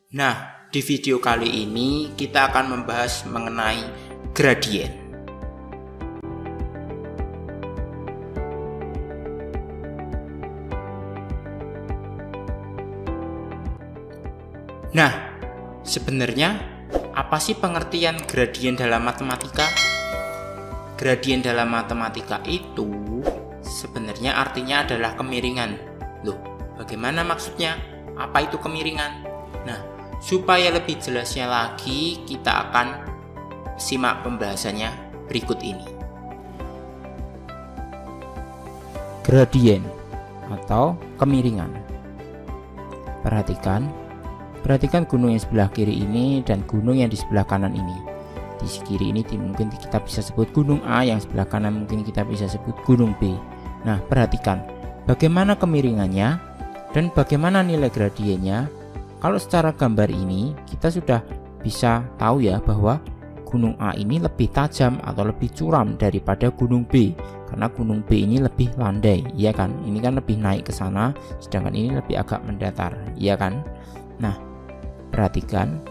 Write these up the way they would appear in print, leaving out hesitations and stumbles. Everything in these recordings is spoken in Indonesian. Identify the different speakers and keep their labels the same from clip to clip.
Speaker 1: Nah, di video kali ini kita akan membahas mengenai gradien. Nah, sebenarnya apa sih pengertian gradien dalam matematika? Gradien dalam matematika itu sebenarnya artinya adalah kemiringan. Loh, bagaimana maksudnya? Apa itu kemiringan? Nah, supaya lebih jelasnya lagi, kita akan simak pembahasannya berikut ini. Gradien atau kemiringan. Perhatikan gunung yang sebelah kiri ini dan gunung yang di sebelah kanan ini. Di kiri ini mungkin kita bisa sebut gunung A, yang sebelah kanan mungkin kita bisa sebut gunung B. Nah, perhatikan bagaimana kemiringannya dan bagaimana nilai gradiennya. Kalau secara gambar ini kita sudah bisa tahu ya bahwa gunung A ini lebih tajam atau lebih curam daripada gunung B, karena gunung B ini lebih landai, iya kan? Ini kan lebih naik ke sana, sedangkan ini lebih agak mendatar, iya kan? Nah, perhatikan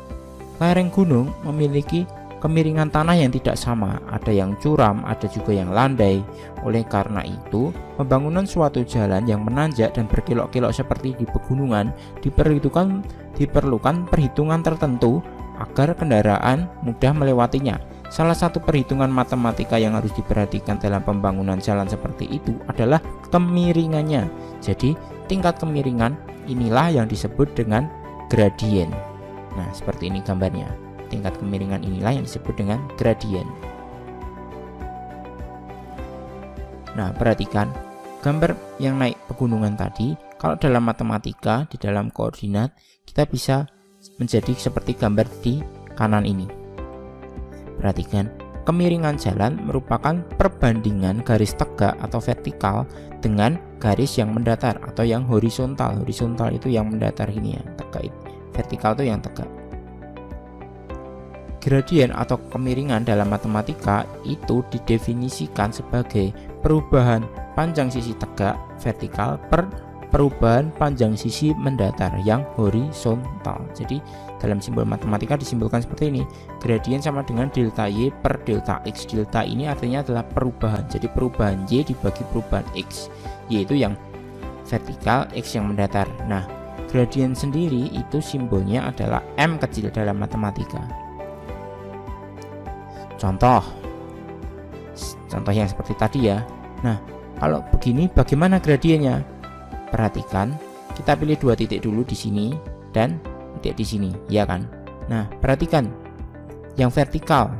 Speaker 1: lereng gunung memiliki kemiringan tanah yang tidak sama, ada yang curam, ada juga yang landai. Oleh karena itu, pembangunan suatu jalan yang menanjak dan berkelok-kelok seperti di pegunungan diperlukan perhitungan tertentu agar kendaraan mudah melewatinya. Salah satu perhitungan matematika yang harus diperhatikan dalam pembangunan jalan seperti itu adalah kemiringannya. Jadi, tingkat kemiringan inilah yang disebut dengan gradien. Nah, seperti ini gambarnya. Tingkat kemiringan inilah yang disebut dengan gradien. Nah, perhatikan gambar yang naik pegunungan tadi. Kalau dalam matematika, di dalam koordinat, kita bisa menjadi seperti gambar di kanan ini. Perhatikan, kemiringan jalan merupakan perbandingan garis tegak atau vertikal dengan garis yang mendatar atau yang horizontal. Horizontal itu yang mendatar ini ya, tegak. Vertikal itu yang tegak. Gradien atau kemiringan dalam matematika itu didefinisikan sebagai perubahan panjang sisi tegak vertikal per perubahan panjang sisi mendatar yang horizontal. Jadi dalam simbol matematika disimbolkan seperti ini. Gradien sama dengan delta Y per delta X. Delta ini artinya adalah perubahan. Jadi perubahan Y dibagi perubahan X. Y itu yang vertikal, X yang mendatar. Nah, gradien sendiri itu simbolnya adalah M kecil dalam matematika. Contoh yang seperti tadi ya. Nah, kalau begini bagaimana gradiennya? Perhatikan, kita pilih dua titik dulu di sini dan titik di sini, ya kan? Nah, perhatikan yang vertikal.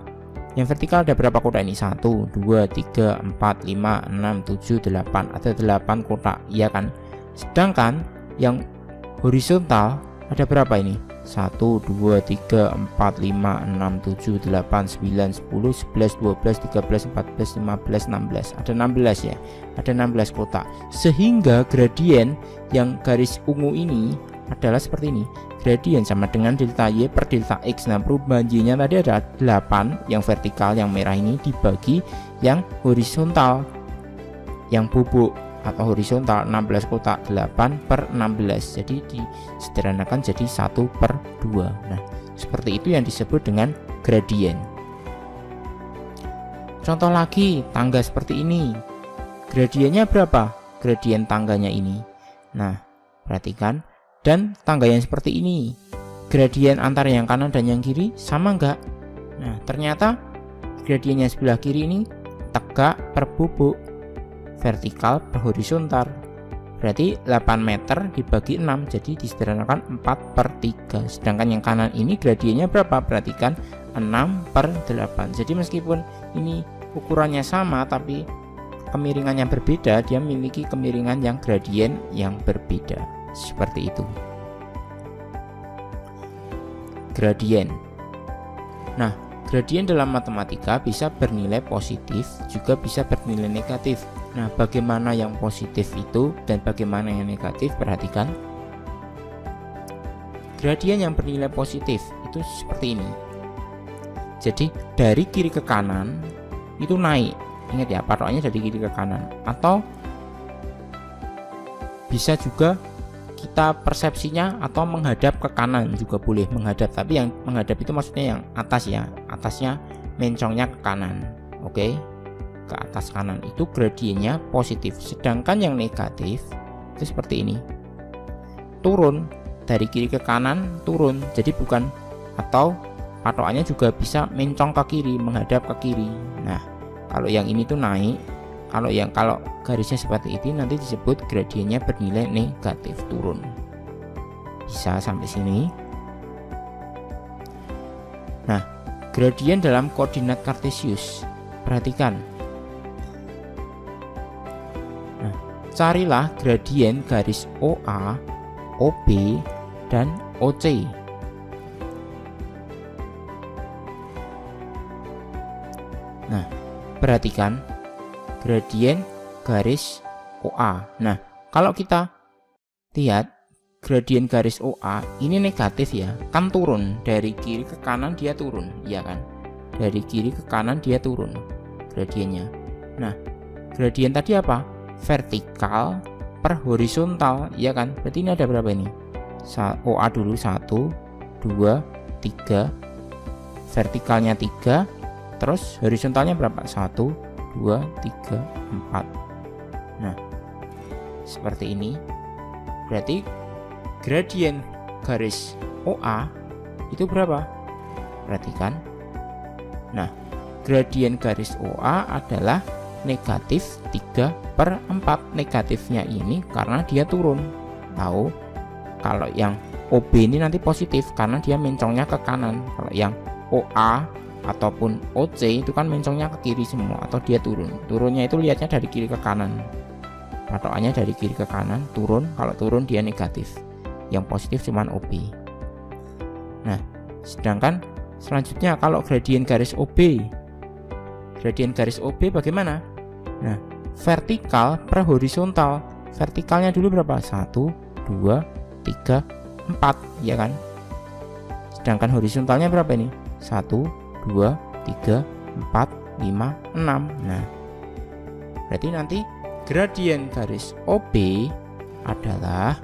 Speaker 1: Yang vertikal ada berapa kotak ini? 1, 2, 3, 4, 5, 6, 7, 8. Ada 8 kotak, ya kan? Sedangkan yang horizontal ada berapa ini? 1, 2, 3, 4, 5, 6, 7, 8, 9, 10, 11, 12, 13, 14, 15, 16. Ada 16 ya. Ada 16 kotak. Sehingga gradien yang garis ungu ini adalah seperti ini. Gradien sama dengan delta Y per delta X. Nah, perubahan Y-nya tadi ada 8 yang vertikal, yang merah ini dibagi yang horizontal, yang bubuk atau horizontal 16 kotak, 8 per 16. Jadi disederhanakan jadi 1 per 2. Nah, seperti itu yang disebut dengan gradien. Contoh lagi, tangga seperti ini. Gradiennya berapa? Gradien tangganya ini. Nah, perhatikan. Dan tangga yang seperti ini, gradien antara yang kanan dan yang kiri sama enggak? Nah, ternyata gradiennya sebelah kiri ini tegak per bubuk, vertikal per horizontal. Berarti 8 meter dibagi 6, jadi disederhanakan 4 per 3. Sedangkan yang kanan ini gradiennya berapa? Perhatikan, 6 per 8. Jadi meskipun ini ukurannya sama tapi kemiringannya berbeda, dia memiliki kemiringan yang gradien yang berbeda. Seperti itu. Gradien. Nah, gradien dalam matematika bisa bernilai positif, juga bisa bernilai negatif. Nah, bagaimana yang positif itu dan bagaimana yang negatif? Perhatikan. Gradien yang bernilai positif itu seperti ini. Jadi dari kiri ke kanan itu naik. Ingat ya, patoknya dari kiri ke kanan. Atau bisa juga kita persepsinya atau menghadap ke kanan juga boleh menghadap, tapi yang menghadap itu maksudnya yang atas ya, atasnya mencongnya ke kanan. Oke, ke atas kanan itu gradiennya positif, sedangkan yang negatif itu seperti ini, turun dari kiri ke kanan, turun. Jadi bukan, atau patokannya juga bisa mencong ke kiri, menghadap ke kiri. Nah, kalau yang ini tuh naik, kalau garisnya seperti ini nanti disebut gradiennya bernilai negatif, turun. Bisa sampai sini. Nah, gradien dalam koordinat kartesius, perhatikan. Nah, carilah gradien garis OA, OB, dan OC. Nah, perhatikan gradien garis OA. Nah, kalau kita lihat gradien garis OA ini negatif ya, kan turun dari kiri ke kanan, dia turun, ya kan? Dari kiri ke kanan dia turun gradiennya. Nah, gradien tadi apa? Vertikal per horizontal, ya kan? Berarti ini ada berapa ini? OA dulu 1, 2, 3, vertikalnya 3, terus horizontalnya berapa? 1, 2, 3, 4. Nah, seperti ini. Berarti gradien garis OA itu berapa? Perhatikan. Nah, gradien garis OA adalah negatif 3/4. Negatifnya ini karena dia turun. Tahu? Kalau yang OB ini nanti positif karena dia mencongnya ke kanan. Kalau yang OA ataupun OC itu kan mencongnya ke kiri semua, atau dia turun. Turunnya itu lihatnya dari kiri ke kanan. Patokannya dari kiri ke kanan, turun. Kalau turun dia negatif. Yang positif cuman OB. Nah, sedangkan selanjutnya kalau gradien garis OB. Gradien garis OB bagaimana? Nah, vertikal per horizontal. Vertikalnya dulu berapa? 1, 2, 3, 4, ya kan? Sedangkan horizontalnya berapa ini? 1, 2, 3, 4, 5, 6. Nah, berarti nanti gradien garis OB adalah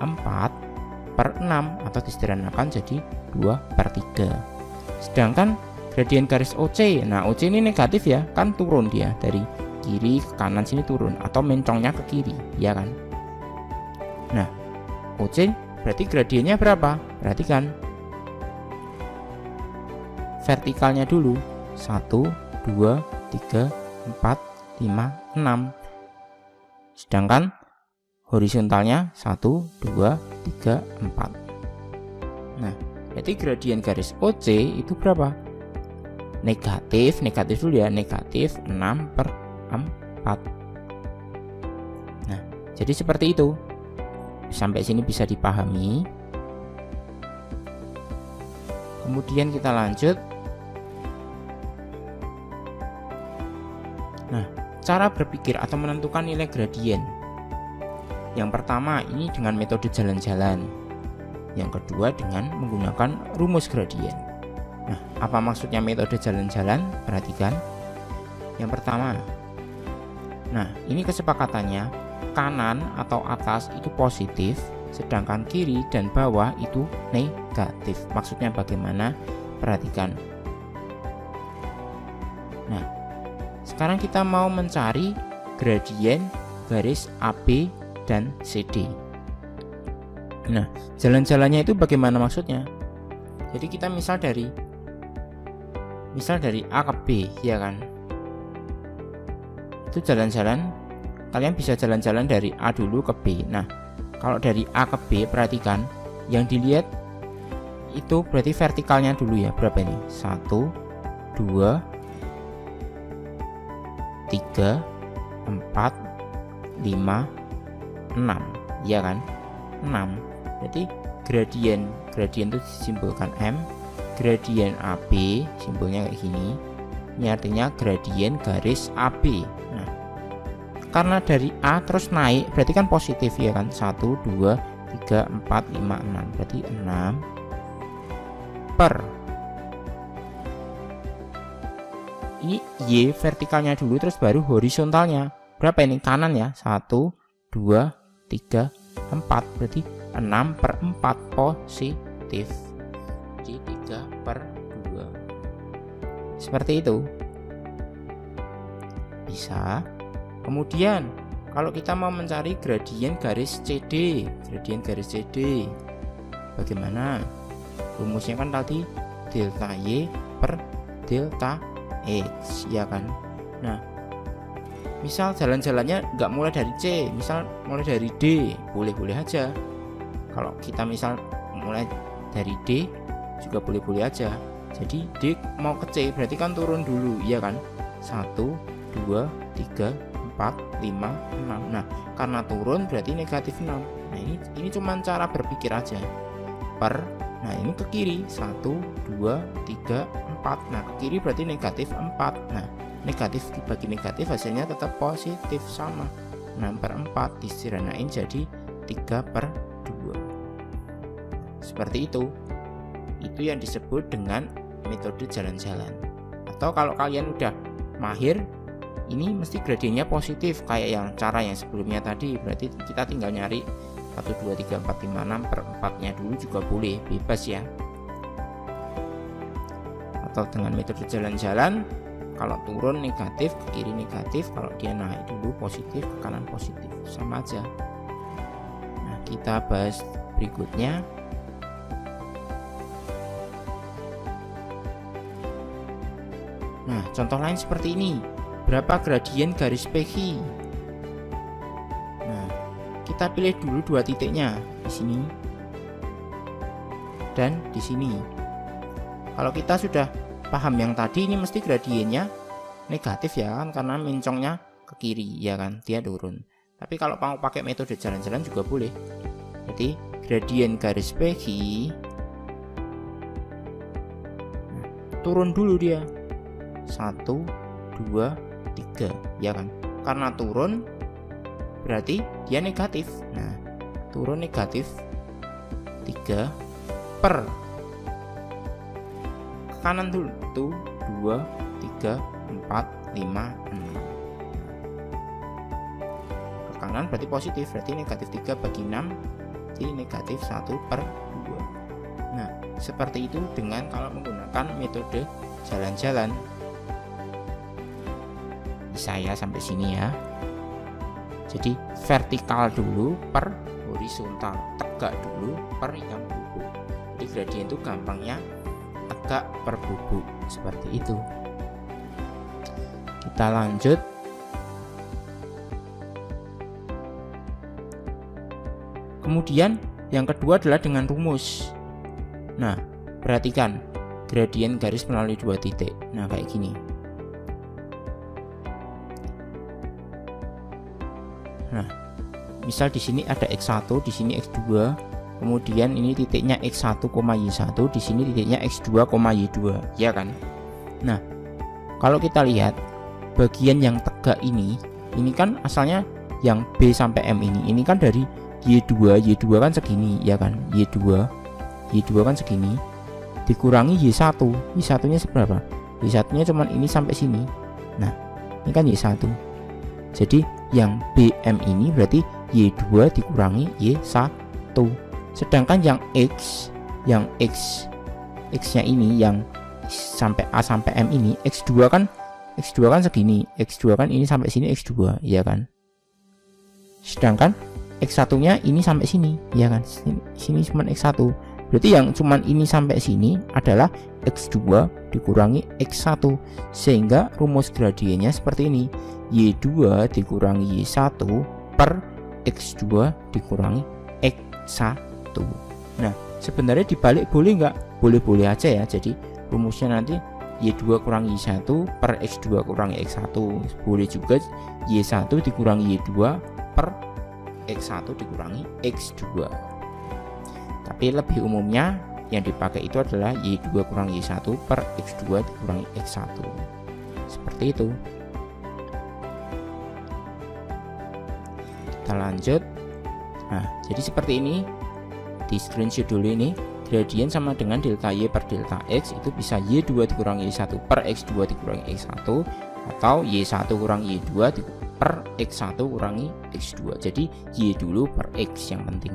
Speaker 1: 4/6 atau disederhanakan jadi 2/3. Sedangkan gradien garis OC, nah OC ini negatif ya, kan turun dia dari kiri ke kanan sini turun atau mencongnya ke kiri, ya kan? Nah, OC berarti gradiennya berapa? Perhatikan. Vertikalnya dulu 1, 2, 3, 4, 5, 6. Sedangkan horizontalnya 1, 2, 3, 4. Nah, berarti gradien garis OC itu berapa? Negatif dulu ya, negatif 6/4. Nah, jadi seperti itu. Sampai sini bisa dipahami. Kemudian kita lanjut. Nah, cara berpikir atau menentukan nilai gradien. Yang pertama ini dengan metode jalan-jalan. Yang kedua dengan menggunakan rumus gradien. Nah, apa maksudnya metode jalan-jalan? Perhatikan. Yang pertama. Nah, ini kesepakatannya kanan atau atas itu positif, sedangkan kiri dan bawah itu negatif. Maksudnya bagaimana? Perhatikan. Nah, sekarang kita mau mencari gradien garis AB dan CD. Nah, jalan-jalannya itu bagaimana maksudnya? Jadi kita misal dari A ke B, ya kan? Itu jalan-jalan, kalian bisa jalan-jalan dari A dulu ke B. Nah, kalau dari A ke B, perhatikan yang dilihat itu berarti vertikalnya dulu ya. Berapa ini? 1, 2, 3, 4, 5, 6, ya kan? 6. Berarti gradien itu disimbolkan M. Gradien AB simbolnya kayak gini. Ini artinya gradien garis AB. Nah, karena dari A terus naik berarti kan positif ya kan? 1, 2, 3, 4, 5, 6. Berarti 6 per ini Y vertikalnya dulu terus baru horizontalnya. Berapa ini? Kanan ya. 1, 2, 3, 4, berarti 6/4 positif. Jadi 3/2. Seperti itu. Bisa. Kemudian kalau kita mau mencari gradien garis CD, bagaimana? Rumusnya kan tadi delta Y per delta X, ya kan? Nah, misal jalan-jalannya nggak mulai dari C, misal mulai dari D, boleh-boleh aja. Kalau kita misal mulai dari D juga boleh-boleh aja. Jadi D mau ke C berarti kan turun dulu, iya kan? 1, 2, 3, 4, 5, 6. Nah, karena turun berarti negatif 6. Nah, ini cuma cara berpikir aja. Nah, ini ke kiri 1, 2, 3, 4. Nah, ke kiri berarti negatif 4. Nah, negatif dibagi negatif hasilnya tetap positif, sama 6/4 disederhanain jadi 3/2. Seperti itu. Itu yang disebut dengan metode jalan-jalan. Atau kalau kalian udah mahir, ini mesti gradiennya positif kayak yang cara yang sebelumnya tadi. Berarti kita tinggal nyari 1, 2, 3, 4, 5, 6/4-nya dulu juga boleh, bebas ya. Atau dengan metode jalan-jalan, kalau turun negatif, ke kiri negatif, kalau dia naik dulu positif, ke kanan positif, sama aja. Nah, kita bahas berikutnya. Nah, contoh lain seperti ini. Berapa gradien garis PQ? Nah, kita pilih dulu dua titiknya di sini dan di sini. Kalau kita sudah paham yang tadi, ini mesti gradiennya negatif ya kan, karena mencongnya ke kiri ya kan, dia turun. Tapi kalau mau pakai metode jalan-jalan juga boleh. Jadi gradien garis PQ, nah, turun dulu dia 1, 2, 3 ya kan, karena turun berarti dia negatif. Nah, turun negatif 3 per ke kanan dulu tuh 2, 3, 4, 5, 6. Ke kanan berarti positif, berarti negatif 3 bagi 6 jadi negatif 1/2. Nah, seperti itu dengan kalau menggunakan metode jalan-jalan. Bisa ya sampai sini ya. Jadi vertikal dulu per horizontal, tegak dulu per yang bubuk. Jadi gradien itu gampangnya tegak per bubuk, seperti itu. Kita lanjut. Kemudian yang kedua adalah dengan rumus. Nah, perhatikan gradien garis melalui dua titik. Nah, kayak gini. Nah, misal di sini ada x1, di sini x2, kemudian ini titiknya x1, y1, di sini titiknya x2, y2, ya kan? Nah, kalau kita lihat bagian yang tegak ini kan asalnya yang B sampai M ini kan dari Y2 kan segini, ya kan? Y2 kan segini dikurangi Y1 nya seberapa? Y1 nya cuman ini sampai sini. Nah, ini kan Y1. Jadi yang BM ini berarti Y2 dikurangi Y1. Sedangkan yang X nya ini yang sampai A sampai M ini X2 kan segini. X2 kan ini sampai sini X2, ya kan? Sedangkan X1 nya ini sampai sini, ya kan? Sini cuma X1. Berarti yang cuman ini sampai sini adalah X2 dikurangi X1, sehingga rumus gradiennya seperti ini. Y2 dikurangi Y1 per X2 dikurangi X1. Nah, sebenarnya dibalik boleh nggak? Boleh-boleh aja ya. Jadi rumusnya nanti Y2 kurangi Y1 per X2 kurangi X1. Boleh juga Y1 dikurangi Y2 per X1 dikurangi X2. Tapi lebih umumnya yang dipakai itu adalah Y2 kurangi Y1 per X2 dikurangi X1. Seperti itu. Kita lanjut. Nah, jadi seperti ini. Di screenshot dulu ini. Gradien sama dengan delta Y per delta X itu bisa Y2 dikurangi Y1 per X2 dikurangi X1, atau Y1 kurangi Y2 per X1 kurangi X2. Jadi Y dulu per X yang penting.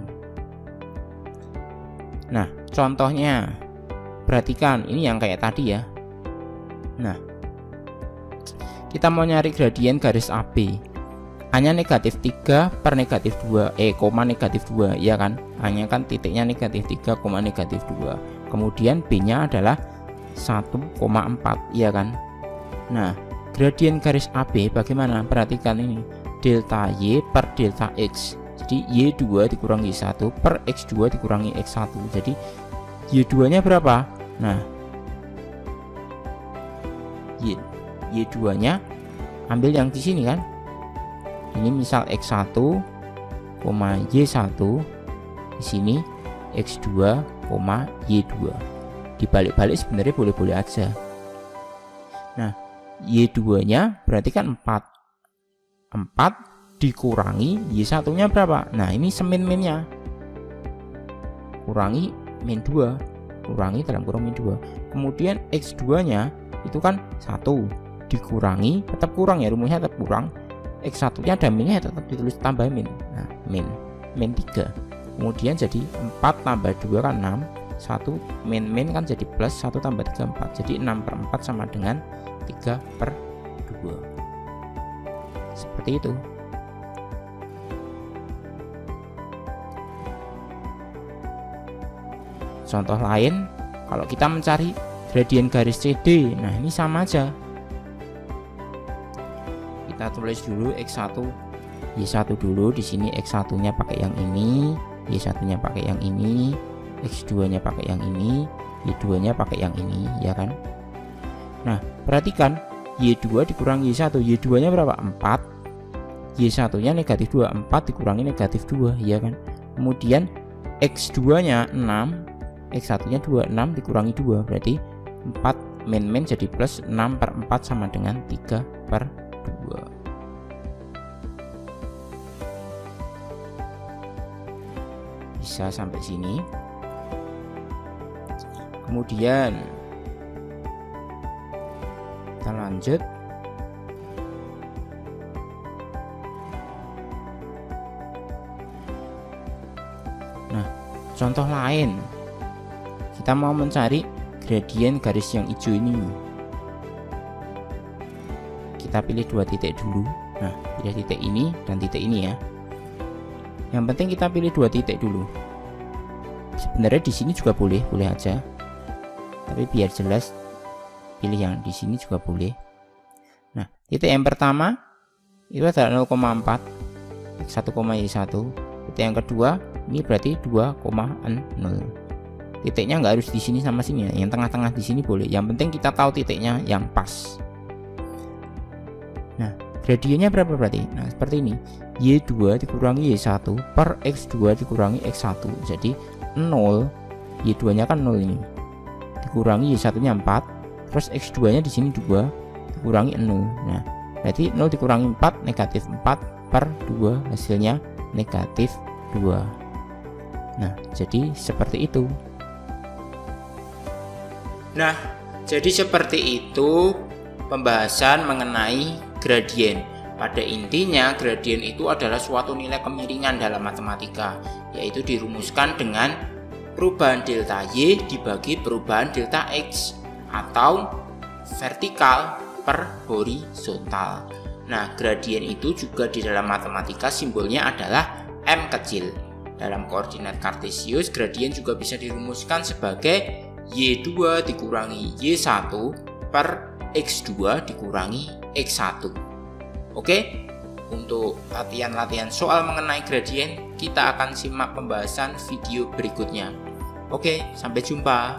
Speaker 1: Nah, contohnya perhatikan ini yang kayak tadi ya. Nah, kita mau nyari gradien garis AB. A-nya negatif 3 per negatif 2, koma negatif 2, ya kan? A-nya kan titiknya negatif 3, koma negatif 2. Kemudian B-nya adalah 1,4, ya kan? Nah, gradien garis AB bagaimana? Perhatikan ini, delta Y per delta X. Jadi Y2 dikurangi Y1 per X2 dikurangi X1. Jadi Y2 nya berapa? Nah, Y2 nya ambil yang di sini kan. Ini misal X1, Y1, di sini X2, Y2. Dibalik-balik sebenarnya boleh-boleh aja. Nah, Y2 nya berarti kan 4 dikurangi Y1 nya berapa? Nah, ini semin-minnya kurangi min 2, kurangi dalam kurung min 2. Kemudian X2 nya itu kan 1 dikurangi, tetap kurang ya, rumusnya tetap kurang. X1 nya ada minnya tetap ditulis tambah min. Nah, min 3. Kemudian jadi 4 tambah 2 kan 6. 1 min kan jadi plus, 1 tambah 3 4. Jadi 6/4 sama dengan 3/2. Seperti itu. Contoh lain, kalau kita mencari gradien garis CD, nah ini sama aja. Kita tulis dulu X1, Y1 dulu. Di sini X1-nya pakai yang ini, Y1-nya pakai yang ini, X2-nya pakai yang ini, Y2-nya pakai yang ini, ya kan? Nah, perhatikan Y2 dikurangi Y1, Y2-nya berapa? 4. Y1-nya negatif 2, 4 dikurangi negatif 2, ya kan? Kemudian X2-nya 6, X1-nya 2, 6 dikurangi 2, berarti 4 min jadi plus, 6/4 sama dengan 3/2. Bisa sampai sini. Kemudian kita lanjut. Nah, contoh lain, kita mau mencari gradien garis yang hijau ini. Kita pilih 2 titik dulu. Nah, pilih titik ini dan titik ini ya. Yang penting kita pilih 2 titik dulu. Sebenarnya di sini juga boleh aja. Tapi biar jelas, pilih yang di sini juga boleh. Nah, titik yang pertama itu adalah 0,4 X1, Y1. Titik yang kedua ini berarti 2,0. Titiknya nggak harus di sini sama sini ya. Yang tengah-tengah di sini boleh. Yang penting kita tahu titiknya yang pas. Nah, gradiennya berapa berarti? Nah, seperti ini. Y2 dikurangi Y1 per X2 dikurangi X1. Jadi 0, Y2 nya kan 0 ini, dikurangi Y1 nya 4, terus X2 nya di sini 2 dikurangi 0. Nah, berarti 0 dikurangi 4 negatif 4/2, hasilnya negatif 2. Nah, jadi seperti itu. Nah, jadi seperti itu pembahasan mengenai gradien. Pada intinya, gradien itu adalah suatu nilai kemiringan dalam matematika, yaitu dirumuskan dengan perubahan delta Y dibagi perubahan delta X, atau vertikal per horizontal. Nah, gradien itu juga di dalam matematika simbolnya adalah M kecil. Dalam koordinat kartesius, gradien juga bisa dirumuskan sebagai Y2 dikurangi Y1 per X2 dikurangi X1. Oke, untuk latihan-latihan soal mengenai gradien, kita akan simak pembahasan video berikutnya. Oke, sampai jumpa.